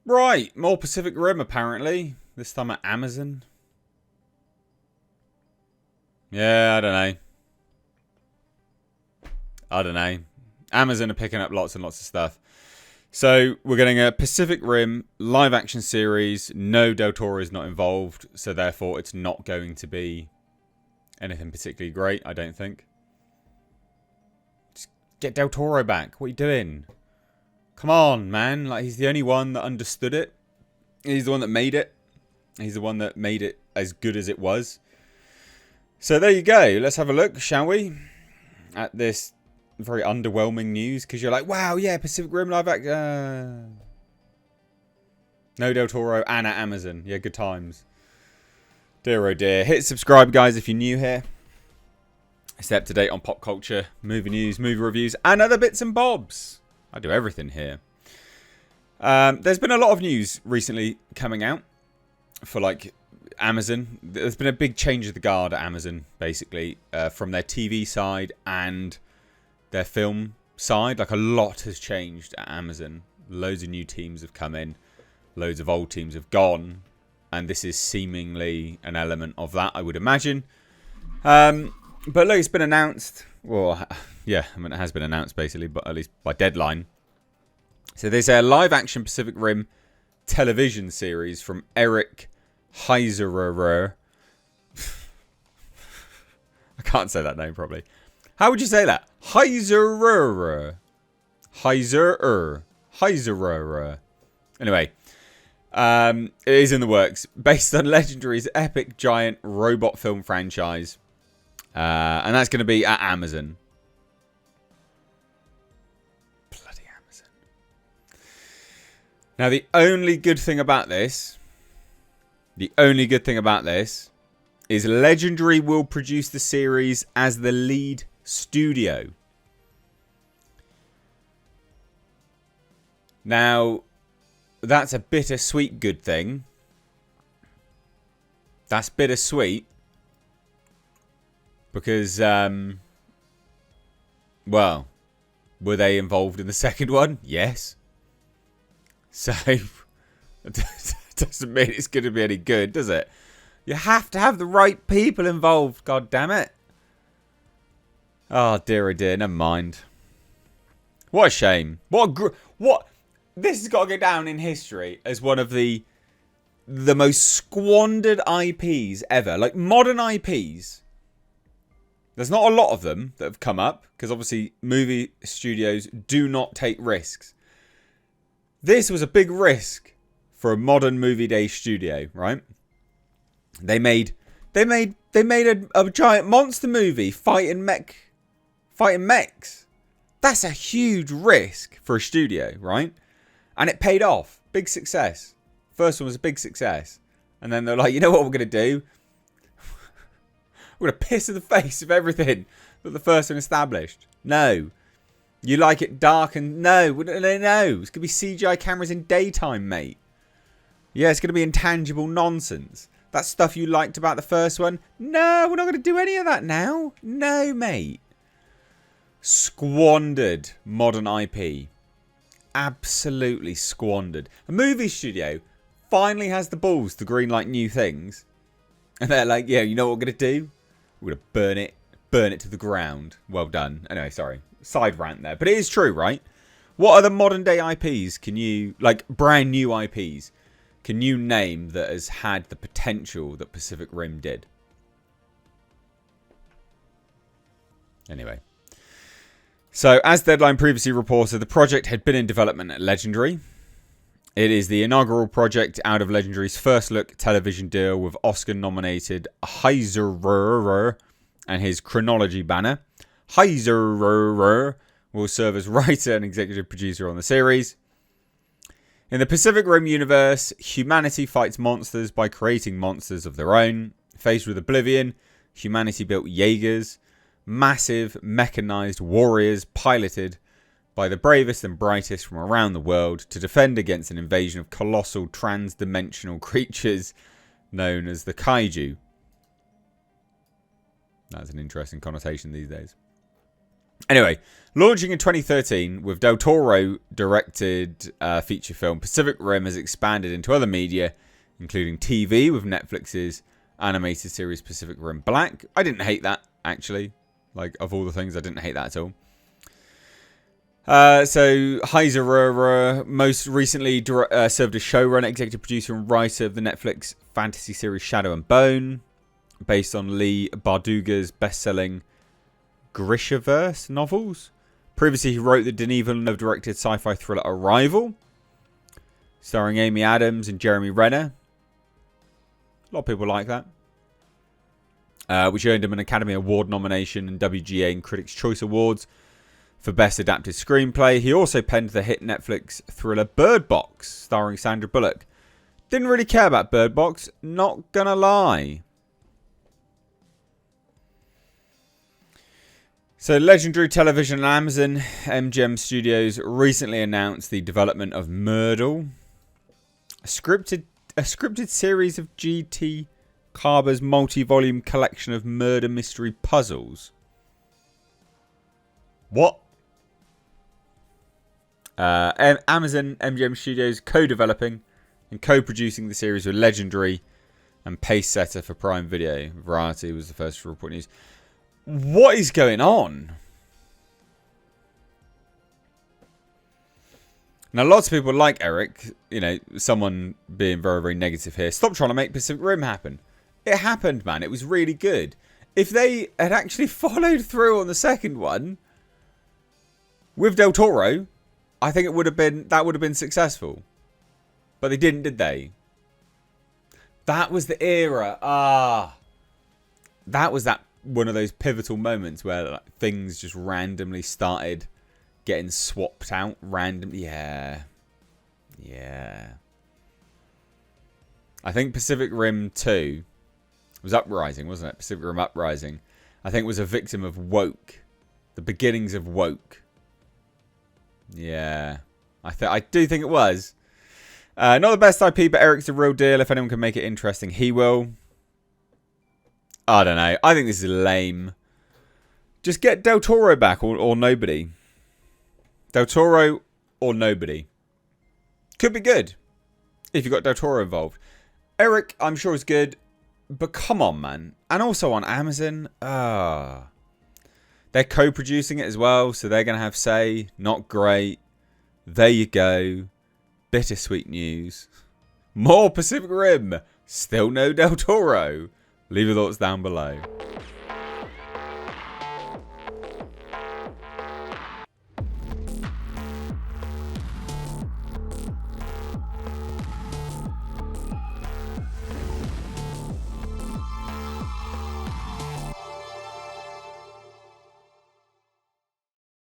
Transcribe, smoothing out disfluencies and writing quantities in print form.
Right, more Pacific Rim apparently. This time at Amazon. Yeah, I don't know. Amazon are picking up lots and lots of stuff. So we're getting a Pacific Rim live action series. No, Del Toro is not involved, so therefore it's not going to be anything particularly great, I don't think. Just get Del Toro back. What are you doing? Come on, man. Like, he's the only one that understood it. He's the one that made it. He's the one that made it as good as it was. So there you go. Let's have a look, shall we? At this very underwhelming news. Because you're like, wow, yeah, Pacific Rim live action. No Del Toro and at Amazon. Yeah, good times. Dear oh dear. Hit subscribe, guys, if you're new here. Stay up to date on pop culture, movie news, movie reviews, and other bits and bobs. I do everything here. There's been a lot of news recently coming out for like Amazon. There's been a big change of the guard at Amazon, basically, from their TV side and their film side. Like, a lot has changed at Amazon. Loads of new teams have come in. Loads of old teams have gone. And this is seemingly an element of that, I would imagine. But look, it's been announced. Well, yeah, I mean, it has been announced, basically, but at least by deadline. So there's a live-action Pacific Rim television series from Eric Heiserer. I can't say that name properly. How would you say that? Heiserer. Anyway, it is in the works. Based on Legendary's epic giant robot film franchise. And that's going to be at Amazon. Bloody Amazon. Now, the only good thing about this is Legendary will produce the series as the lead studio. Now, that's a bittersweet good thing. That's bittersweet. Because, well, were they involved in the second one? Yes. So, it doesn't mean it's going to be any good, does it? You have to have the right people involved, god damn it. Oh, dear, never mind. What a shame. What? This has got to go down in history as one of the most squandered IPs ever. Like, modern IPs. There's not a lot of them that have come up, because obviously movie studios do not take risks. This was a big risk for a modern movie day studio, right? They made a giant monster movie fighting mechs. That's a huge risk for a studio, right? And it paid off. Big success. First one was a big success. And then they're like, you know what we're going to do? We're going to piss in the face of everything that the first one established. No. You like it dark and... No. It's going to be CGI cameras in daytime, mate. Yeah, it's going to be intangible nonsense. That stuff you liked about the first one? No, we're not going to do any of that now. No, mate. Squandered modern IP. Absolutely squandered. A movie studio finally has the balls to greenlight new things. And they're like, yeah, you know what we're going to do? We're going to burn it to the ground. Well done. Anyway, sorry. Side rant there. But it is true, right? What other modern day IPs can you, like brand new IPs, can you name that has had the potential that Pacific Rim did? Anyway. So, as Deadline previously reported, the project had been in development at Legendary. It is the inaugural project out of Legendary's first look television deal with Oscar-nominated Heiserer and his Chronology banner. Heiserer will serve as writer and executive producer on the series. In the Pacific Rim universe, humanity fights monsters by creating monsters of their own. Faced with oblivion, humanity built Jaegers, massive mechanized warriors piloted by the bravest and brightest from around the world to defend against an invasion of colossal trans-dimensional creatures known as the kaiju. That's an interesting connotation these days. Anyway, launching in 2013 with Del Toro directed feature film, Pacific Rim has expanded into other media, including TV with Netflix's animated series Pacific Rim Black. I didn't hate that, actually. Like, of all the things, I didn't hate that at all. So, Heiser most recently served as showrunner, executive producer, and writer of the Netflix fantasy series Shadow and Bone, based on Lee Barduga's best-selling Grishaverse novels. Previously, he wrote the Denis Villeneuve-directed sci-fi thriller Arrival, starring Amy Adams and Jeremy Renner. A lot of people like that. Which earned him an Academy Award nomination and WGA and Critics' Choice Awards for Best Adapted Screenplay. He also penned the hit Netflix thriller Bird Box, starring Sandra Bullock. Didn't really care about Bird Box, not gonna lie. So, Legendary Television and Amazon MGM Studios recently announced the development of Myrtle, a scripted series of G.T. Carber's multi-volume collection of murder mystery puzzles. What? Amazon MGM Studios co-developing and co-producing the series with Legendary and Pacesetter for Prime Video. Variety was the first to report news. What is going on? Now, lots of people like Eric, you know, someone being very, very negative here. Stop trying to make Pacific Rim happen. It happened, man. It was really good. If they had actually followed through on the second one with Del Toro, I think that would have been successful. But they didn't, did they? That was the era. That was one of those pivotal moments where like, things just randomly started getting swapped out randomly. Yeah. I think Pacific Rim 2 was Uprising, wasn't it? Pacific Rim Uprising, I think, was a victim of woke. The beginnings of woke. Yeah. I do think it was. Not the best IP, but Eric's the real deal. If anyone can make it interesting, he will. I don't know. I think this is lame. Just get Del Toro back or nobody. Del Toro or nobody. Could be good if you got Del Toro involved. Eric, I'm sure is good. But come on, man. And also on Amazon. They're co-producing it as well. So they're going to have say. Not great. There you go. Bittersweet news. More Pacific Rim. Still no Del Toro. Leave your thoughts down below.